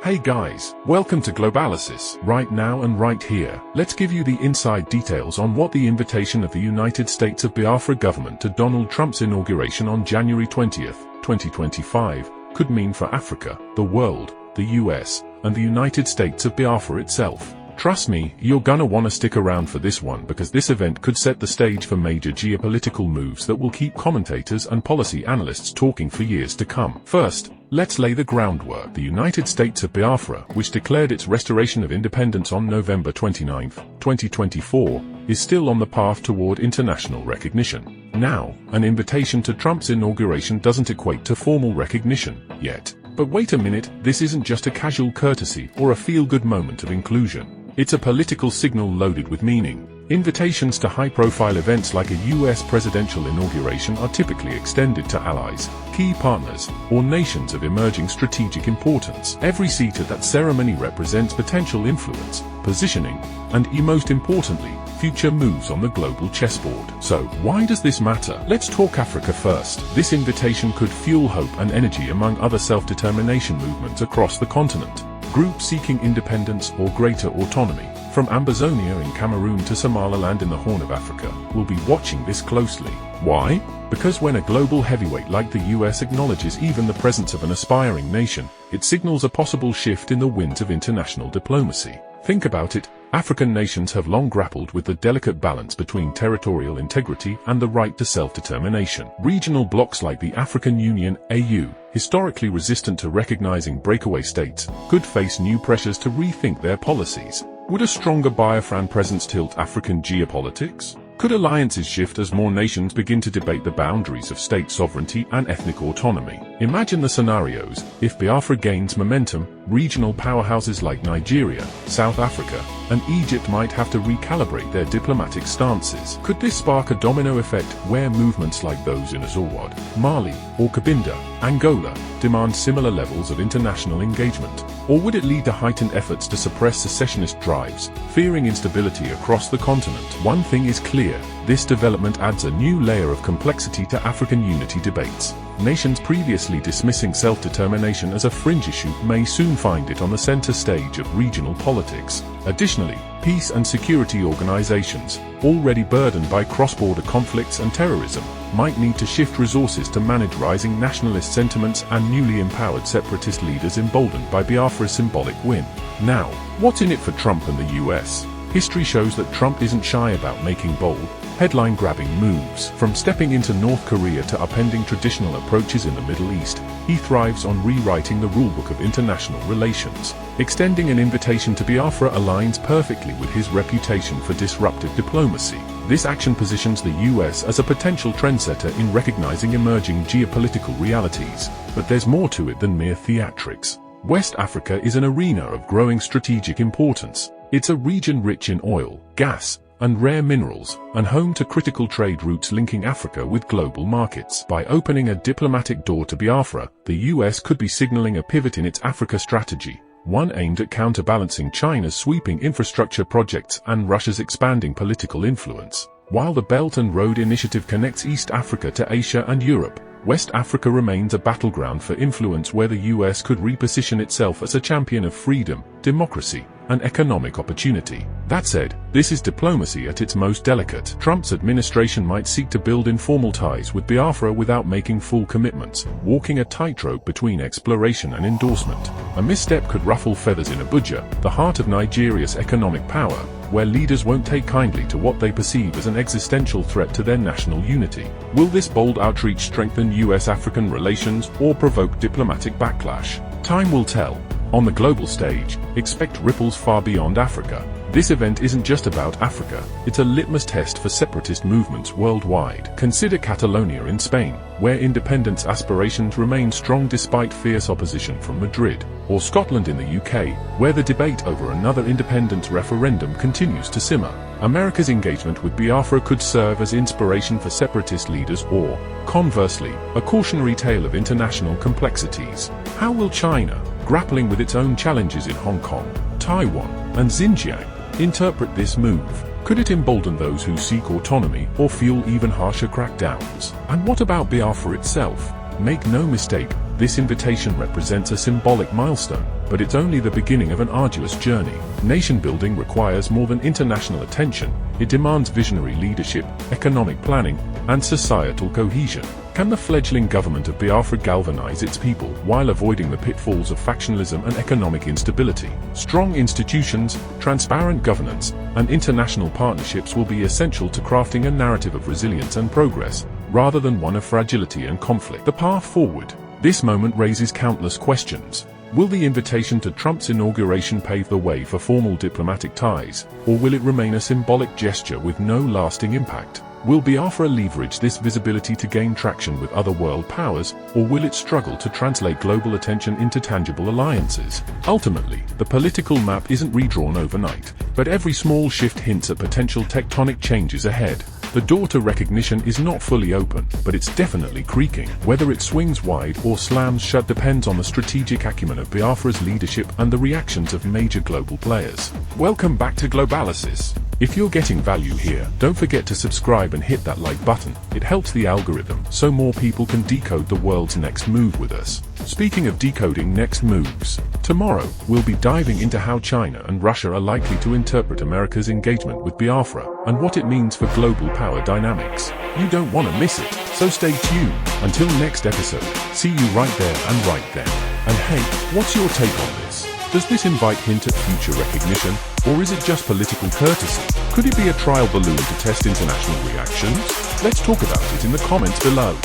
Hey guys, welcome to Globalysis. Right now and right here, let's give you the inside details on what the invitation of the United States of Biafra government to Donald Trump's inauguration on January 20th, 2025, could mean for Africa, the world, the US, and the United States of Biafra itself. Trust me, you're gonna wanna stick around for this one because this event could set the stage for major geopolitical moves that will keep commentators and policy analysts talking for years to come. First, let's lay the groundwork. The United States of Biafra, which declared its restoration of independence on November 29, 2024, is still on the path toward international recognition. Now, an invitation to Trump's inauguration doesn't equate to formal recognition yet. But wait a minute, this isn't just a casual courtesy or a feel-good moment of inclusion. It's a political signal loaded with meaning. Invitations to high-profile events like a US presidential inauguration are typically extended to allies, key partners, or nations of emerging strategic importance. Every seat at that ceremony represents potential influence, positioning, and, most importantly, future moves on the global chessboard. So, why does this matter? Let's talk Africa first. This invitation could fuel hope and energy among other self-determination movements across the continent. Groups seeking independence or greater autonomy, from Ambazonia in Cameroon to Somaliland in the Horn of Africa, will be watching this closely. Why? Because when a global heavyweight like the US acknowledges even the presence of an aspiring nation, it signals a possible shift in the winds of international diplomacy. Think about it. African nations have long grappled with the delicate balance between territorial integrity and the right to self-determination. Regional blocs like the African Union, AU, historically resistant to recognizing breakaway states, could face new pressures to rethink their policies. Would a stronger Biafran presence tilt African geopolitics? Could alliances shift as more nations begin to debate the boundaries of state sovereignty and ethnic autonomy? Imagine the scenarios. If Biafra gains momentum, regional powerhouses like Nigeria, South Africa, and Egypt might have to recalibrate their diplomatic stances. Could this spark a domino effect where movements like those in Azawad, Mali, or Cabinda, Angola, demand similar levels of international engagement? Or would it lead to heightened efforts to suppress secessionist drives, fearing instability across the continent? One thing is clear, this development adds a new layer of complexity to African unity debates. Nations previously dismissing self-determination as a fringe issue may soon find it on the center stage of regional politics. Additionally, peace and security organizations, already burdened by cross-border conflicts and terrorism, might need to shift resources to manage rising nationalist sentiments and newly empowered separatist leaders emboldened by Biafra's symbolic win. Now, what's in it for Trump and the US? History shows that Trump isn't shy about making bold, headline-grabbing moves. From stepping into North Korea to upending traditional approaches in the Middle East, he thrives on rewriting the rulebook of international relations. Extending an invitation to Biafra aligns perfectly with his reputation for disruptive diplomacy. This action positions the US as a potential trendsetter in recognizing emerging geopolitical realities. But there's more to it than mere theatrics. West Africa is an arena of growing strategic importance. It's a region rich in oil, gas, and rare minerals, and home to critical trade routes linking Africa with global markets. By opening a diplomatic door to Biafra, the US could be signaling a pivot in its Africa strategy, one aimed at counterbalancing China's sweeping infrastructure projects and Russia's expanding political influence. While the Belt and Road Initiative connects East Africa to Asia and Europe, West Africa remains a battleground for influence where the US could reposition itself as a champion of freedom, democracy, and economic opportunity. That said, this is diplomacy at its most delicate. Trump's administration might seek to build informal ties with Biafra without making full commitments, walking a tightrope between exploration and endorsement. A misstep could ruffle feathers in Abuja, the heart of Nigeria's economic power, where leaders won't take kindly to what they perceive as an existential threat to their national unity. Will this bold outreach strengthen US-African relations or provoke diplomatic backlash? Time will tell. On the global stage, expect ripples far beyond Africa. This event isn't just about Africa, it's a litmus test for separatist movements worldwide. Consider Catalonia in Spain, where independence aspirations remain strong despite fierce opposition from Madrid, or Scotland in the UK, where the debate over another independence referendum continues to simmer. America's engagement with Biafra could serve as inspiration for separatist leaders or, conversely, a cautionary tale of international complexities. How will China, grappling with its own challenges in Hong Kong, Taiwan, and Xinjiang, interpret this move? Could it embolden those who seek autonomy or fuel even harsher crackdowns? And what about Biafra itself? Make no mistake, This invitation represents a symbolic milestone, but it's only the beginning of an arduous journey. Nation building requires more than international attention. It demands visionary leadership, economic planning, and societal cohesion. Can the fledgling government of Biafra galvanize its people while avoiding the pitfalls of factionalism and economic instability? Strong institutions, transparent governance, and international partnerships will be essential to crafting a narrative of resilience and progress, rather than one of fragility and conflict. The path forward. This moment raises countless questions. Will the invitation to Trump's inauguration pave the way for formal diplomatic ties, or will it remain a symbolic gesture with no lasting impact? Will Biafra leverage this visibility to gain traction with other world powers, or will it struggle to translate global attention into tangible alliances? Ultimately, the political map isn't redrawn overnight, but every small shift hints at potential tectonic changes ahead. The door to recognition is not fully open, but it's definitely creaking. Whether it swings wide or slams shut depends on the strategic acumen of Biafra's leadership and the reactions of major global players. Welcome back to Globalysis. If you're getting value here, don't forget to subscribe and hit that like button. It helps the algorithm so more people can decode the world's next move with us. Speaking of decoding next moves, tomorrow we'll be diving into how China and Russia are likely to interpret America's engagement with Biafra and what it means for global power dynamics. You don't want to miss it, so stay tuned. Until next episode, see you right there and right then. And hey, what's your take on this? Does this invite hint at future recognition, or is it just political courtesy? Could it be a trial balloon to test international reactions? Let's talk about it in the comments below.